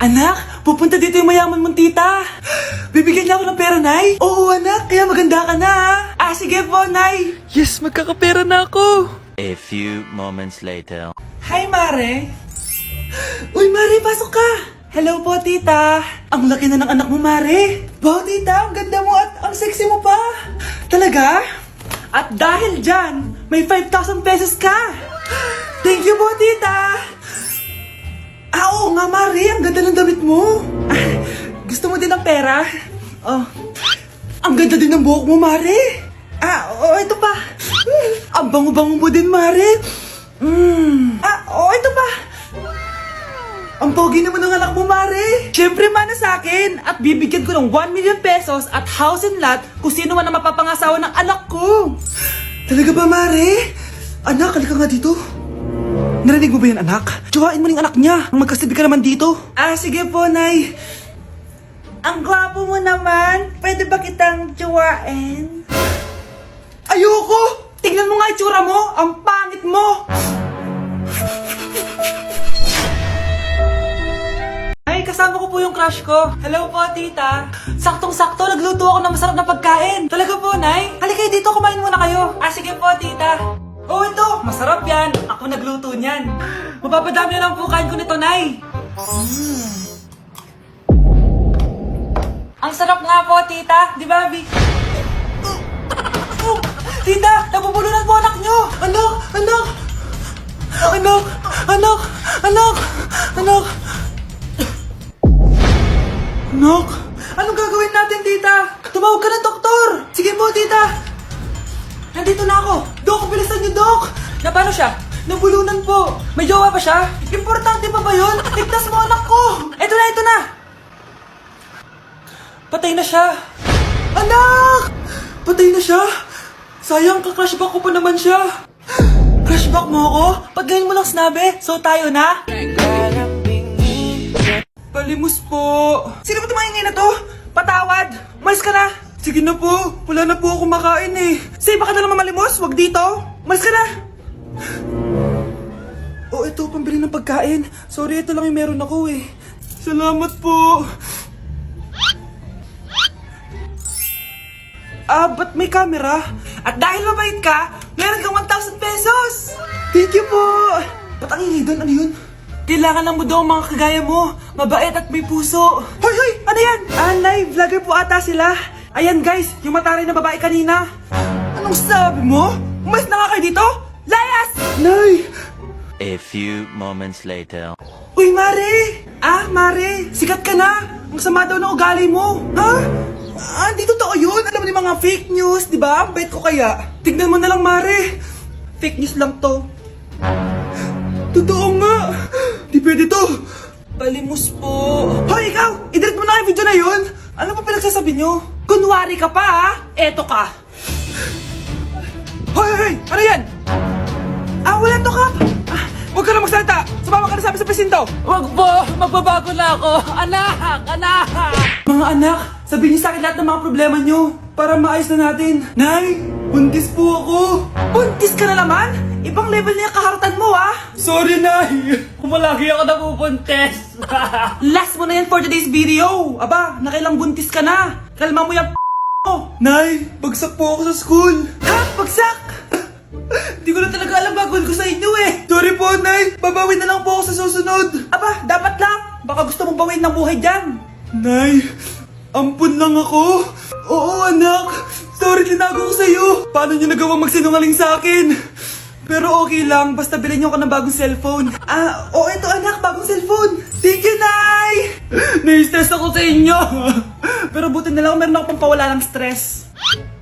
Anak, pupunta dito yung mayaman mong tita. Bibigyan niya ako ng pera, Nay. Oo, anak, kaya maganda ka na. Sige po, Nay. Yes, magkakapera na ako. A few moments later. Hi, Mare. Uy, Mare, pasok ka. Hello po, tita. Ang laki na ng anak mo, Mare. Wow, tita, ang ganda mo at ang sexy mo pa. Talaga? At dahil dyan, may 5,000 pesos ka. Thank you po, tita. Oo nga, Mare, ang ganda ng damit mo. Gusto mo din ng pera? Oh, ang ganda din ng buhok mo, Mare. Ito pa. Ang bango-bango mo din, Mare. Ito pa. Ang pogi naman ng anak mo, Mare. Siyempre, mana sa akin. At bibigyan ko ng 1 million pesos at house and lot kung sino man ang mapapangasawa ng anak ko. Talaga ba, Mare? Anak, halika nga dito. Narinig mo ba yan, anak? Tsuhain mo ning anak niya. Magkasabi ka naman dito. Sige po, Nay. Ang gwapo mo naman. Pwede ba kitang tsuhain? Ayoko! Tingnan mo nga itsura mo. Ang pangit mo. Ay, kasama ko po yung crush ko. Hello po, tita. Saktong-sakto, nagluto ako ng masarap na pagkain. Talaga po, Nay? Halika dito, kumain muna kayo. Sige po, tita. Ito, masarap yan. Ako nagluto niyan. Mapapadami na lang po kain ko nito, Nay. Ang sarap nga po, tita. Di ba, Vic? Tita, nabubulunan po anak nyo. Anak. Anak, anong gagawin natin, tita? Tumawag ka ng doktor. Sige po, tita. Nandito na ako. Dok, bilisan niyo, Dok. Na paano siya? Nabulunan po. May jowa pa siya? Importante pa ba yun? Ligtas mo anak ko. Ito na. Patay na siya. Anak! Patay na siya? Sayang, ka-crushback ko pa naman siya. Crushback mo ako? Pag ganyan mo lang sinabi, so tayo na? Palimos po. Sino ba tumahingay na to? Patawad. Umalis ka na. Sige na po. Wala na po ako makain eh. Say, baka na naman malimos. Wag dito. Umalis ka na. Ito, pambili ng pagkain. Sorry, ito lang yung meron ako eh. Salamat po. Ba't may camera? At dahil mabait ka, meron kang 1,000 pesos! Thank you po! Ba't ang ingay doon? Ano yun? Kailangan lang mo daw ang mga kagaya mo. Mabait at may puso. Hoy! Ano yan? Nay, vlogger po ata sila. Ayan guys, yung mataray na babae kanina. Anong sabi mo? Umalis na nga kayo dito? Layas! Nay! A few moments later. Uy, Mare! Mare, sikat ka na! Ang sama daw ng ugali mo! Ha? Di totoo yun! Alam mo yung mga fake news, di ba? Ang bait ko kaya. Tignan mo na lang, Mare! Fake news lang to. Totoo nga! Di pwede to! Palimos po! Hoy, ikaw! I-delete mo na yung video na yun! Ano pa pinagsasabi nyo? Kunwari ka pa, ha? Eto ka! Hoy! Ano yan? Wala to, Kap! Huwag ka na magsalita! Sumama ka na sa amin sa presinto! Wag po! Magbabago na ako! Anak! Mga anak, sabihin niyo sa akin lahat ng mga problema niyo para maayos na natin. Nay, buntis po ako. Buntis ka na naman? Ibang level na yung kaharatan mo, ha? Sorry, Nay. Kumalagi ako nabubuntes! Last mo na yan for today's video. Aba, nakailang buntis ka na. Kalma mo yung mo. Nay, bagsak po ako sa school. Ha? Bagsak? Hindi ko na talaga alam gagawin ko sa inyo eh. Sorry po, Nay. Babawi na lang po ako sa susunod. Aba, dapat lang. Baka gusto mong bawiin ng buhay dyan. Nay, ampun lang ako. Oo, anak. Sorry, tinago ko sa'yo. Paano niyo nagawang magsinungaling sa akin? Pero okay lang, basta bilhin niyo ako ng bagong cellphone. Ito anak, bagong cellphone. Thank you, Nay! Nai-stress ako sa inyo. Pero buti na lang, meron ako pampawala ng stress.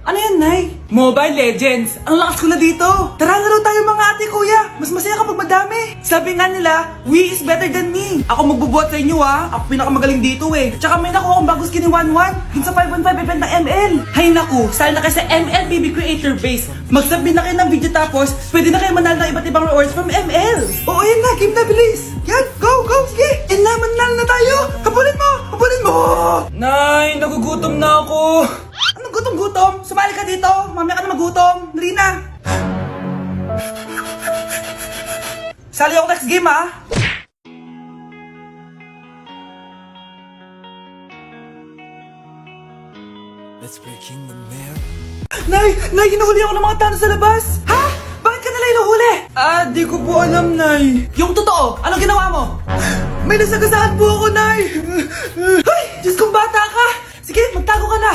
Ano yan, Nay? Mobile Legends. Ang lakas ko na dito. Tara, laro tayo mga ate, kuya. Mas masaya kapag madami. Sabi nga nila, we is better than me. Ako magbubuhat sa inyo, ha. Ako pinakamagaling dito, eh. Tsaka may nakuha akong bagong skin ni 1-1. Dun sa 515 event ng ML. Hay naku, sali na kayo sa ML BB Creator Base. Mag-submit na kayo ng video tapos, pwede na kayo manalo ng iba't ibang rewards from ML. Oo, yan na. Game na, bilis. Yan, go. Sige. And na, manalo na tayo. Habulin mo. Nay, nagugutom na ako. Anong gutom-gutom? Sumali ka dito. Mamaya ka na magutom. Dali na. Sali ako next game, ha? Nay! Nay, hinuhuli ako ng mga tano sa labas! Ha? Bakit ka nila hinuhuli? Di ko po alam, Nay. Yung totoo, anong ginawa mo? May nasagasaan po ako, Nay! Ay! Diyos kong bata ka! Sige, magtago ka na!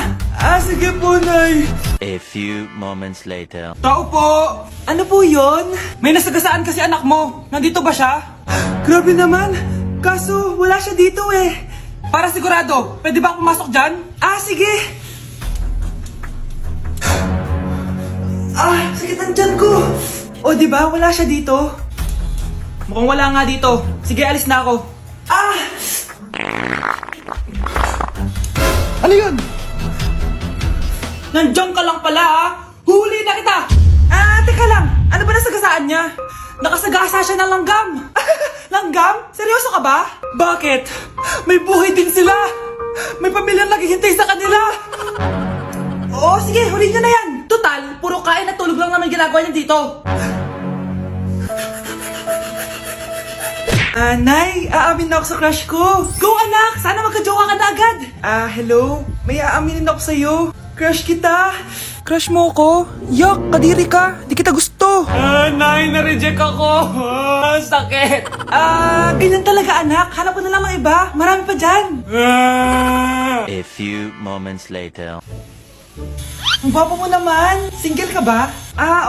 Sige po, Nay. A few moments later. Tao po! Ano po yon? May nasagasaan kasi anak mo. Nandito ba siya? Grabe naman. Kaso, wala siya dito eh. Para sigurado, pwede ba ako pumasok dyan? Sige. Sakit ang tiyan ko. O, di ba? Wala siya dito. Mukhang wala nga dito. Sige, alis na ako. Ano yun? Nandiyan ka lang pala, Huli na kita! Teka lang. Ano ba nasagasaan niya? Nakasagasa siya ng langgam. Langgam? Seryoso ka ba? Bakit? May buhay din sila. May pamilyang naghihintay sa kanila. Oo, sige, huli niyo na yan. Total, puro kain at tulog lang naman ginagawa niya dito. Nay, aamin na ako sa crush ko. Go anak, sana magka-jowa ka na agad. Hello? May aaminin ako sa'yo. Crush kita. Crush mo ko? Yak, kadiri ka. Di kita gusto. Nay, na-reject ako. Sakit. Ganyan talaga anak. Hanap ko na lang ng iba. Marami pa dyan. A few moments later. Ang gwapo mo naman. Single ka ba?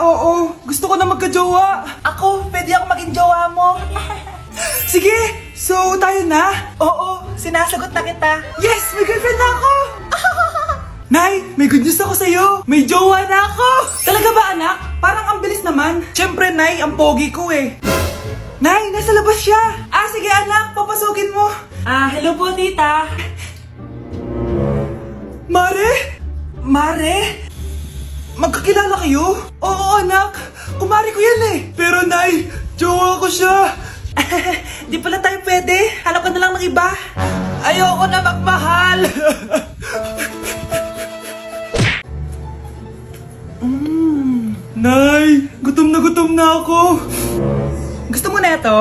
Oo. Gusto ko na magka-jowa. Ako, pwede ako maging jowa mo. Sige, so tayo na? Oo, sinasagot na kita. Yes, may girlfriend na ako! Nay, may good news ako sa'yo. May jowa na ako! Talaga ba anak? Parang ang bilis naman. Siyempre, Nay, ang pogi ko eh. Nay, nasa labas siya. Sige anak, papasukin mo. Hello po, tita. Mare? Mare? Magkakilala kayo? Oo, anak. Kumari ko yan eh. Pero, Nay, jowa ko siya. Di pala tayo pwede. Hanap ka na lang ng iba. Ayoko na magmahal. Nay, gutom na ako. Gusto mo na ito?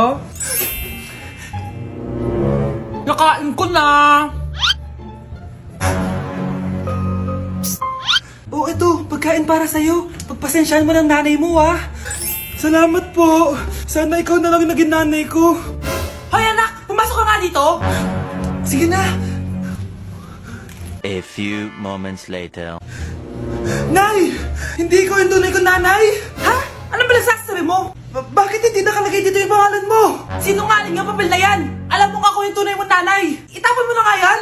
Nakain ko na. Ito, pagkain para sa'yo. Pagpasensyahan mo ng nanay mo, Salamat po. Sana ikaw na lang naging nanay ko. Hoy anak, pumasok ka nga dito. Sige na. A few moments later. Nay! Hindi ko yung tunay ko nanay! Ha? Ano ba nagsasabi mo? Bakit hindi nakalagay dito yung pangalan mo? Sinungaling ang papel na yan! Alam mo nga ako yung tunay mong nanay! Itapon mo na nga yan!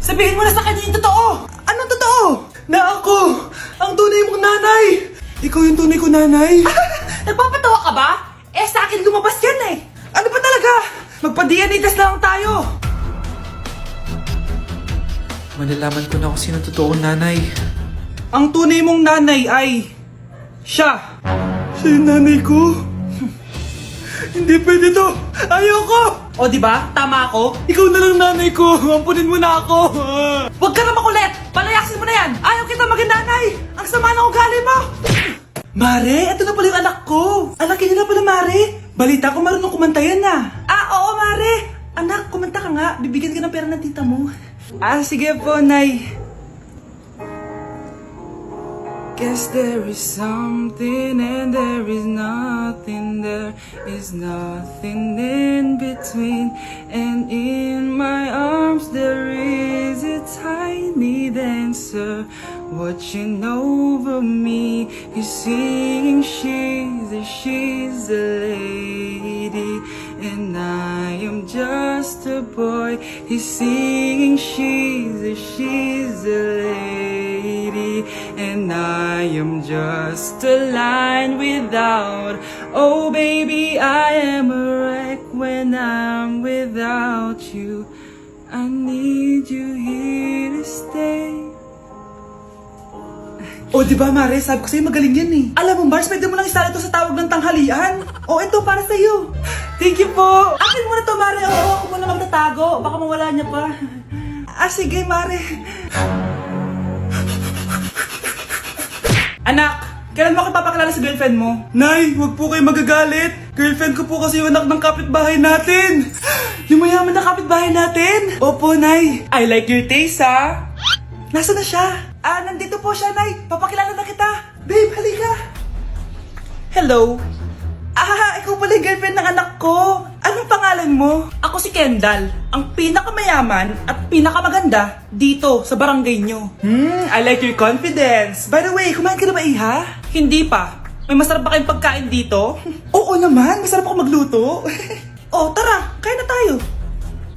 Sabihin mo na sa kanya yung totoo! Anong totoo? Na ako! Ang tunay mong nanay! Ikaw yung tunay ko nanay! Nagpapatawa ka ba? Sa akin lumabas yan eh! Ano ba talaga? Magpa-DNA test na lang tayo! Malalaman ko na kung sino totoong nanay. Ang tunay mong nanay ay... siya! Siya yung nanay ko? Hindi pwede to! Ayoko! O diba? Tama ako? Ikaw na lang nanay ko! Ampunin mo na ako! Huwag ka na makulit! Palayasin mo na yan! Ayaw kita maging nanay! Ang sama ng ugali mo! Mare, ito na pala yung anak ko! Anak niyo na pala, Mare! Balita ko marunong kumanta yan Oo, Mare! Anak, kumanta ka nga. Bibigyan ka ng pera ng tita mo. Sige po, Nay. Guess there is something and there is nothing. There is nothing in between. And in my arms there is a tiny dancer watching over me. He's singing, she's a lady, and I am just a boy. He's singing, she's a lady, and I am just a line without. Oh baby, I am a wreck when I'm without you. I need you here to stay. Diba Mare, sabi ko sa'yo magaling yan eh. Alam mo Mars, pwede mo lang isala ito sa tawag ng tanghalian. Ito para sa'yo. Thank you po. Akin mo na to Mare, ako muna magtatago. Baka mawala niya pa. Sige Mare. Anak, kailan mo ako papakilala sa girlfriend mo? Nay, wag po kayo magagalit. Girlfriend ko po kasi yung anak ng kapitbahay natin. Yung mayaman na kapitbahay natin. Opo, Nay. I like your taste, Nasaan na siya? Nandito po siya, Nay. Papakilala na kita. Babe, halika. Hello. Ikaw pala yung girlfriend ng anak ko. Anong pangalan mo? Ako si Kendall, ang pinakamayaman at pinakamaganda dito sa barangay nyo. I like your confidence. By the way, kumain ka na ba, Iha? Hindi pa. May masarap ba kayong pagkain dito? Oo naman, masarap ako magluto. Tara, kain na tayo.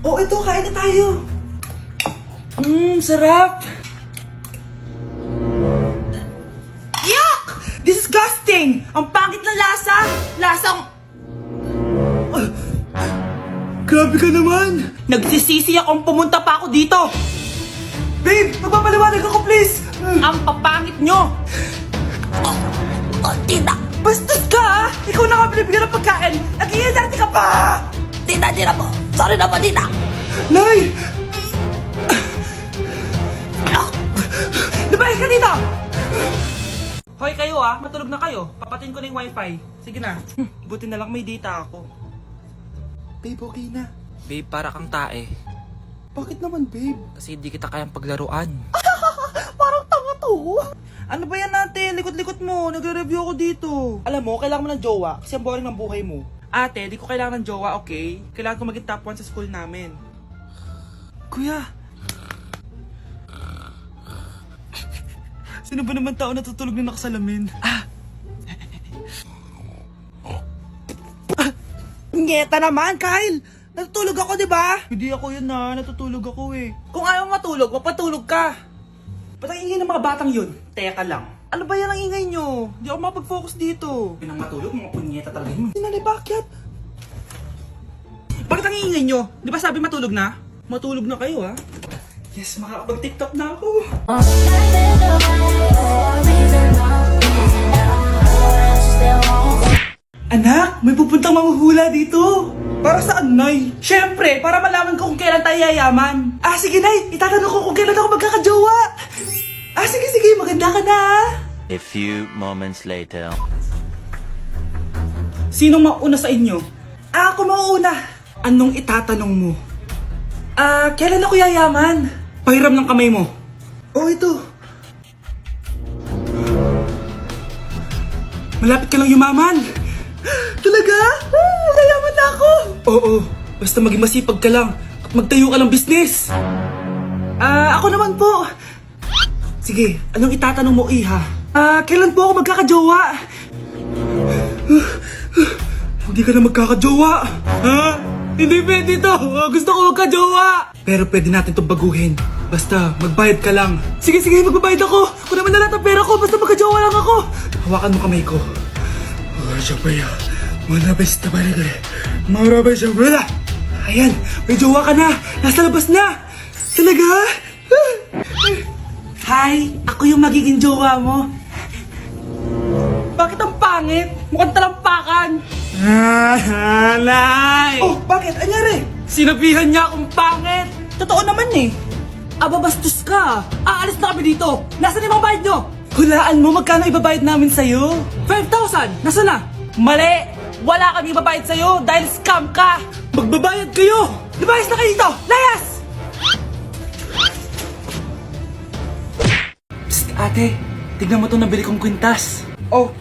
Ito, kain na tayo. Sarap. Yuck! Disgusting! Ang pangit na lasa! Lasang... Grabe ka naman! Nagsisisi akong pumunta pa ako dito! Babe, magpapaliwanag ako please! Ang papangit nyo! Tita! Bastos ka! Ikaw na nga binibigyan ng pagkain! Nag-iinarte ka pa! Tita po! Sorry na po, tita! Nay! Lumayas ka dito! Hoy kayo matulog na kayo. Papatin ko na yung wifi. Sige na. Buti na lang may data ako. Babe, okay na. Babe, para kang tae. Bakit naman, babe? Kasi di kita kayang paglaruan. Parang tanga to. Ano ba yan natin? Likot-likot mo. Nagre-review ako dito. Alam mo, kailangan mo ng jowa kasi ang boring ng buhay mo. Ate, di ko kailangan ng jowa, okay? Kailangan ko maging top 1 sa school namin. Kuya. Sino ba naman tao natutulog na nakasalamin? Ngeta naman, Kyle! Natutulog ako, di ba? Hindi ako yun natutulog ako eh. Kung ayaw matulog, mapatulog ka. Ba't ang ingay ng mga batang yun? Teka lang. Ano ba yan ang ingay nyo? Di ako mapag-focus dito. Pinang matulog, mga punyeta talaga yun. Sinali, bakit? Bakit ang ingay nyo? Di ba sabi matulog na? Matulog na kayo Yes, makakapag-tiktok na ako. Anak, may pupuntang mamahula dito. Para saan, Nay? Siyempre, para malaman ko kung kailan tayo yayaman. Sige, Nay. Itatanong ko kung kailan ako magkakajowa. Sige. Maganda ka na, A few moments later. Sinong mauna sa inyo? Ako mauna. Anong itatanong mo? Kailan ako yayaman? Pahiram ng kamay mo. Ito. Malapit ka lang yumaman. Talaga? Yayaman na ako. Oo, basta maging masipag ka lang at magtayo ka ng business. Ako naman po. Sige, anong itatanong mo, Iha? Kailan po ako magkakajowa? Hindi ka na magkakajowa. Hindi pwede to. Gusto ko magkajowa. Pero pwede natin itong baguhin. Basta, magbayad ka lang. Sige, magbabayad ako. Kung naman na lahat ang pera ko, basta magkajowa lang ako. Hawakan mo kamay ko. Ayan, may jowa ka na. Nasa labas na. Talaga? Hi, ako yung magiging jowa mo. Bakit ang pangit? Mukhang talampakan. Nay! Bakit? Anyari? Sinabihan niya akong pangit. Totoo naman bastos ka. Aalis na kami dito. Nasaan yung mga bayad nyo? Hulaan mo magkano ibabayad namin sa'yo. 5,000! Nasaan na? Mali! Wala kami ibabayad sa'yo dahil scam ka! Magbabayad kayo! Lumayas na kayo dito! Layas! Psst, ate. Tignan mo to nabili kong kwintas.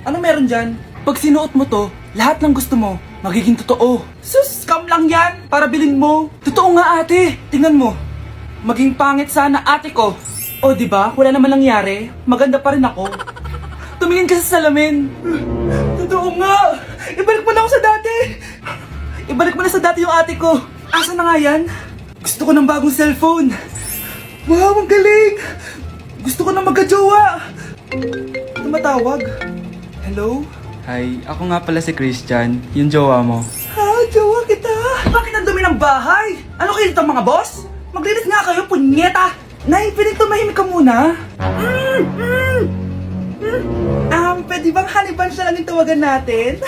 Ano meron dyan? Pag sinuot mo to, lahat ng gusto mo, magiging totoo. Sus, scam lang yan! Para bilhin mo. Totoo nga, ate. Tingnan mo. Maging pangit sana ate ko. Diba? Wala naman nangyari. Maganda pa rin ako. Tumingin ka sa salamin. Totoo nga. Ibalik mo na ako sa dati. Ibalik mo na sa dati yung ate ko. Asa na nga yan? Gusto ko ng bagong cellphone. Wow, ang galing. Gusto ko na magkajowa. Tumatawag. Hello? Hi, ako nga pala si Christian, yung jowa mo. Jowa kita. Bakit ang dumi ng bahay? Ano kayo dito mga boss? Maglinis nga kayo, punyeta. Nay, pwede tumahimik ka muna? Pwede bang honey bunch na lang yung tawagan natin?